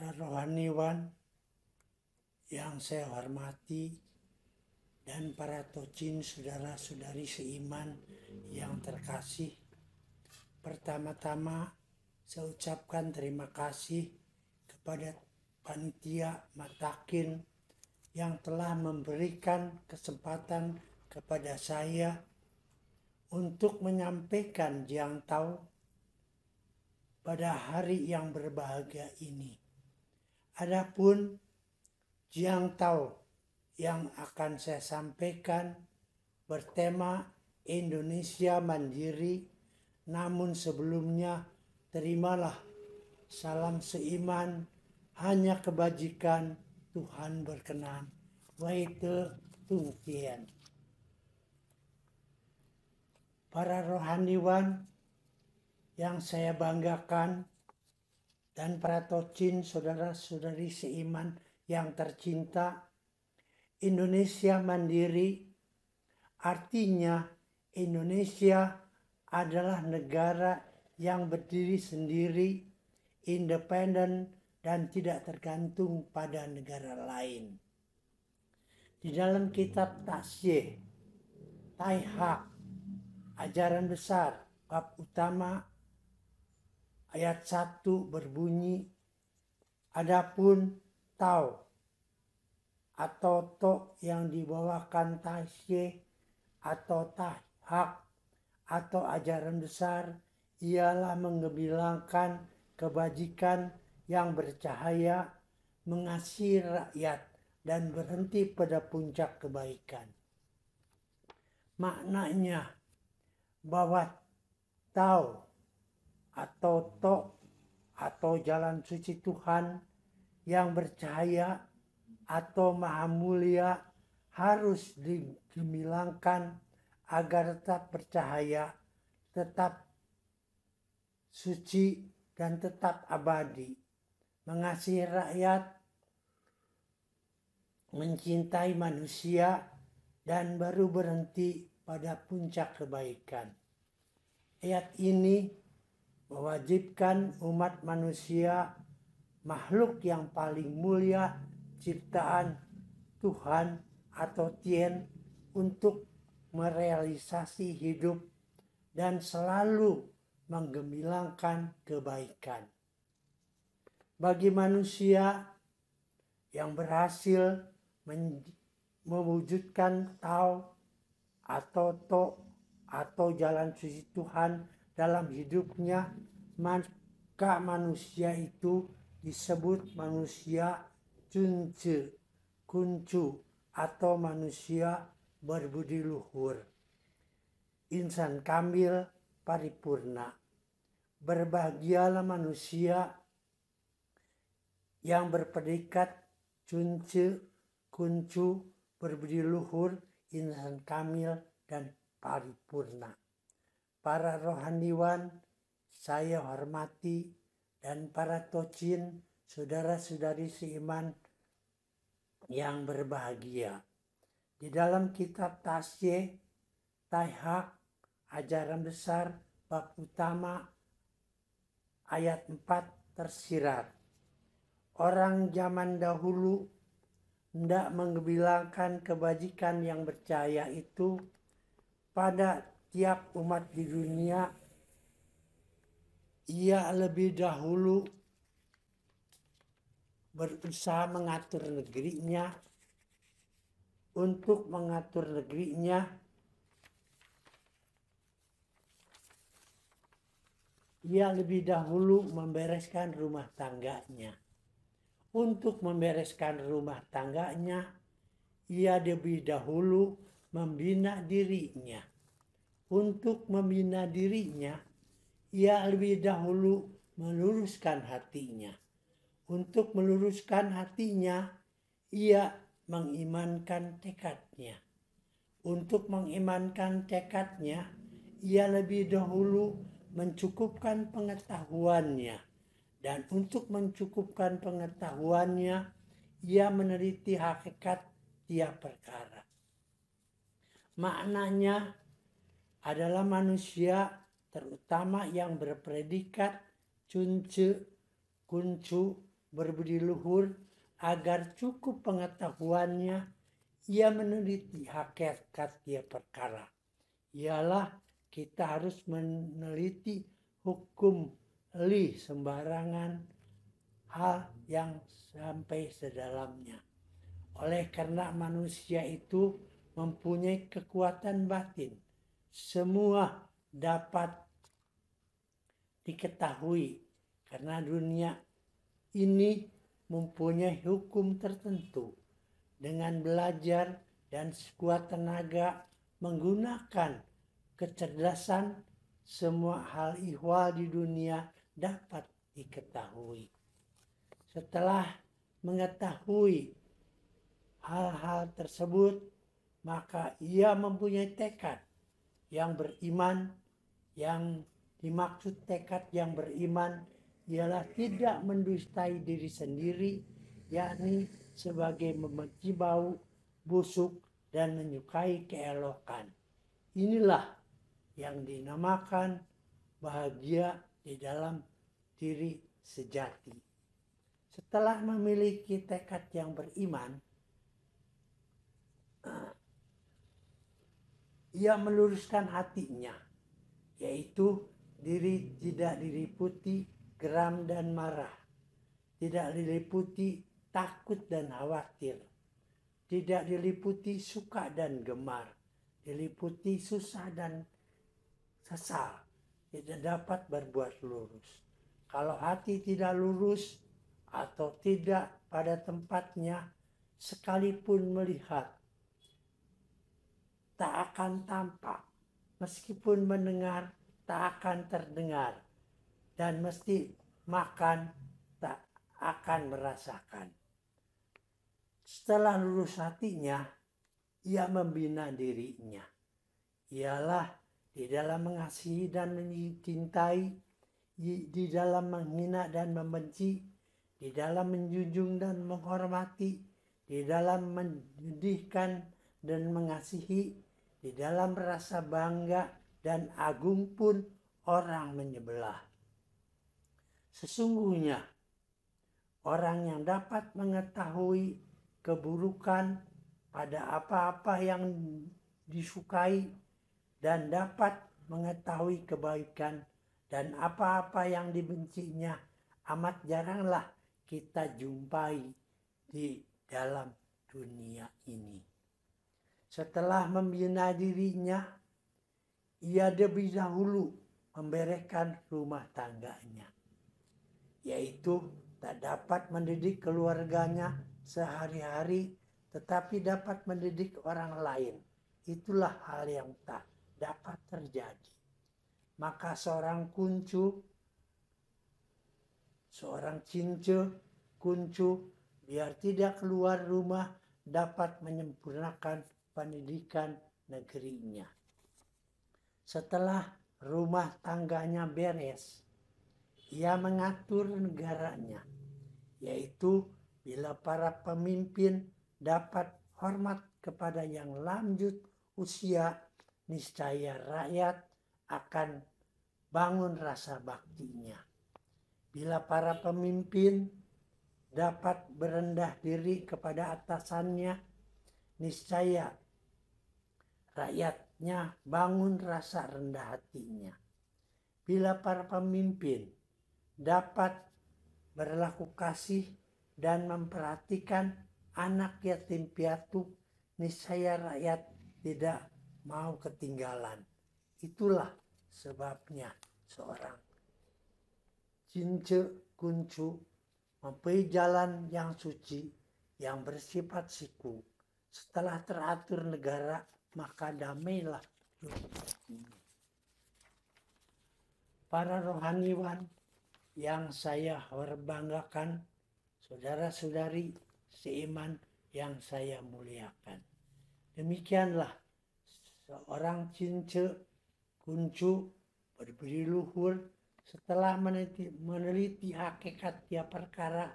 para rohaniwan yang saya hormati dan para tocin saudara-saudari seiman yang terkasih. Pertama-tama saya ucapkan terima kasih kepada panitia Matakin yang telah memberikan kesempatan kepada saya untuk menyampaikan Jiang Tao pada hari yang berbahagia ini. Adapun Jiang Tao yang akan saya sampaikan bertema Indonesia Mandiri, namun sebelumnya terimalah salam seiman, hanya kebajikan Tuhan berkenan. Waite Tung Tien. Para rohaniwan yang saya banggakan dan para tocin saudara-saudari seiman yang tercinta, Indonesia Mandiri artinya Indonesia adalah negara yang berdiri sendiri, independen, dan tidak tergantung pada negara lain. Di dalam kitab Tasye, Taihak, ajaran besar, bab utama, ayat 1 berbunyi, adapun Tao atau To yang dibawakan Tasye atau Taihak atau ajaran besar ialah menggembilangkan kebajikan yang bercahaya, mengasihi rakyat, dan berhenti pada puncak kebaikan. Maknanya bahwa Tao atau To atau jalan suci Tuhan yang bercahaya atau maha mulia harus digembilangkan agar tetap bercahaya, tetap suci, dan tetap abadi. Mengasihi rakyat, mencintai manusia, dan baru berhenti pada puncak kebaikan. Ayat ini mewajibkan umat manusia, makhluk yang paling mulia ciptaan Tuhan atau Tien, untuk merealisasi hidup dan selalu menggembilangkan kebaikan. Bagi manusia yang berhasil mewujudkan Tao atau To atau jalan suci Tuhan dalam hidupnya, maka manusia itu disebut manusia Cunce, Kuncu, atau manusia berbudi luhur, insan kamil paripurna. Berbahagialah manusia yang berpredikat Cunce, Kuncu, berbudi luhur, insan kamil, dan paripurna. Para rohaniwan saya hormati dan para tocin saudara-saudari seiman yang berbahagia. Di dalam kitab Tasye, Taihak, ajaran besar, bab utama, ayat 4 tersirat. Orang zaman dahulu hendak menggembilangkan kebajikan yang bercahaya itu pada tiap umat di dunia. Ia lebih dahulu berusaha mengatur negerinya. Untuk mengatur negerinya, ia lebih dahulu membereskan rumah tangganya. Untuk membereskan rumah tangganya, ia lebih dahulu membina dirinya. Untuk membina dirinya, ia lebih dahulu meluruskan hatinya. Untuk meluruskan hatinya, ia mengimankan tekadnya. Untuk mengimankan tekadnya, ia lebih dahulu mencukupkan pengetahuannya. Dan untuk mencukupkan pengetahuannya, ia meneliti hakikat tiap perkara. Maknanya adalah manusia terutama yang berpredikat Cunce, Kuncu, berbudi luhur, agar cukup pengetahuannya, ia meneliti hakikat tiap perkara. Ialah kita harus meneliti hukum li sembarangan hal yang sampai sedalamnya. Oleh karena manusia itu mempunyai kekuatan batin, semua dapat diketahui karena dunia ini mempunyai hukum tertentu. Dengan belajar dan sekuat tenaga menggunakan kecerdasan, semua hal ihwal di dunia dapat diketahui. Setelah mengetahui hal-hal tersebut, maka ia mempunyai tekad yang beriman. Yang dimaksud tekad yang beriman ialah tidak mendustai diri sendiri, yakni sebagai membenci bau busuk dan menyukai keelokan. Inilah yang dinamakan bahagia di dalam diri sejati. Setelah memiliki tekad yang beriman, ia meluruskan hatinya, yaitu diri tidak diliputi geram dan marah, tidak diliputi takut dan khawatir, tidak diliputi suka dan gemar, diliputi susah dan sesal, tidak dapat berbuat lurus. Kalau hati tidak lurus atau tidak pada tempatnya, sekalipun melihat tak akan tampak, meskipun mendengar tak akan terdengar, dan mesti makan tak akan merasakan. Setelah lurus hatinya, ia membina dirinya. Ialah di dalam mengasihi dan mencintai, di dalam menghina dan membenci, di dalam menjunjung dan menghormati, di dalam menyedihkan dan mengasihi, di dalam rasa bangga dan agung pun orang menyebelah. Sesungguhnya orang yang dapat mengetahui keburukan pada apa-apa yang disukai dan dapat mengetahui kebaikan dan apa-apa yang dibencinya amat jaranglah kita jumpai di dalam dunia ini. Setelah membina dirinya, ia lebih dahulu membereskan rumah tangganya, yaitu tak dapat mendidik keluarganya sehari-hari, tetapi dapat mendidik orang lain. Itulah hal yang tak dapat terjadi. Maka seorang cince, kuncu, biar tidak keluar rumah, dapat menyempurnakan pendidikan negerinya. Setelah rumah tangganya beres, ia mengatur negaranya, yaitu bila para pemimpin dapat hormat kepada yang lanjut usia, niscaya rakyat akan bangun rasa baktinya. Bila para pemimpin dapat berendah diri kepada atasannya, niscaya rakyatnya bangun rasa rendah hatinya. Bila para pemimpin dapat berlaku kasih dan memperhatikan anak yatim piatu, niscaya rakyat tidak mau ketinggalan. Itulah sebabnya seorang cince kuncu mempunyai jalan yang suci, yang bersifat siku. Setelah teratur negara, maka damailah dunia ini. Para rohaniwan yang saya banggakan, saudara-saudari seiman yang saya muliakan. Demikianlah seorang cince kuncu berbudi luhur setelah meneliti hakikat tiap perkara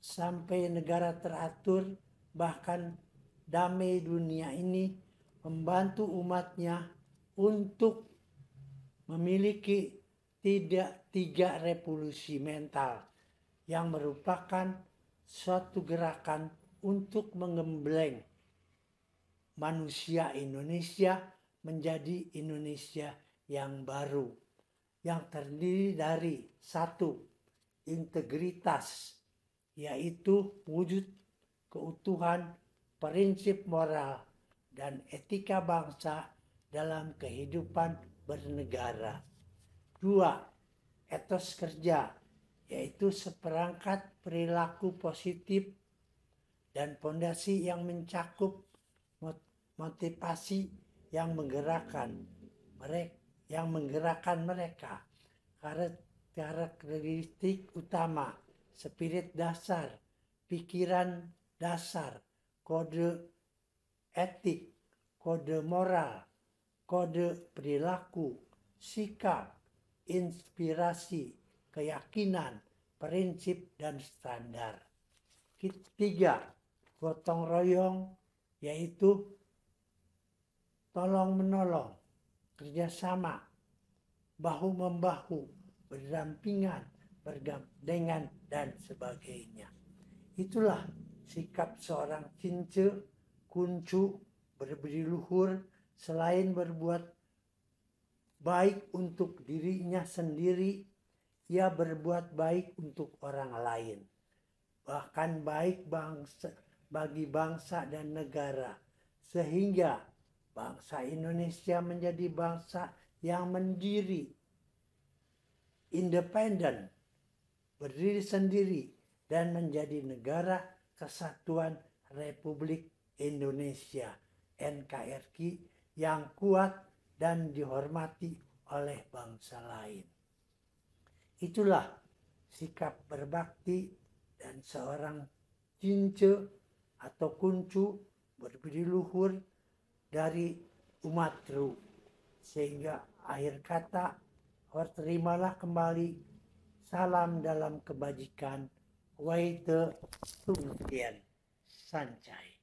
sampai negara teratur, bahkan damai dunia ini, membantu umatnya untuk memiliki tiga revolusi mental yang merupakan suatu gerakan untuk menggembleng manusia Indonesia menjadi Indonesia yang baru, yang terdiri dari satu, integritas, yaitu wujud keutuhan prinsip moral dan etika bangsa dalam kehidupan bernegara. Dua, etos kerja, yaitu seperangkat perilaku positif dan fondasi yang mencakup motivasi yang menggerakkan mereka. Karakteristik utama, spirit dasar, pikiran dasar, kode etik, kode moral, kode perilaku, sikap, inspirasi, keyakinan, prinsip, dan standar. Tiga, gotong royong, yaitu tolong menolong, kerjasama, bahu-membahu, berdampingan, bergandengan, dan sebagainya. Itulah sikap seorang cince, kuncu, berbudi luhur, selain berbuat baik untuk dirinya sendiri, ia berbuat baik untuk orang lain. Bahkan baik bagi bangsa dan negara. Sehingga bangsa Indonesia menjadi bangsa yang mandiri, independen, berdiri sendiri, dan menjadi negara kesatuan Republik Indonesia (NKRI) yang kuat dan dihormati oleh bangsa lain. Itulah sikap berbakti dan seorang cince atau kuncu berbudi luhur dari umat Ru. Sehingga akhir kata, terimalah kembali salam dalam kebajikan, Waite Tungtien Sancai.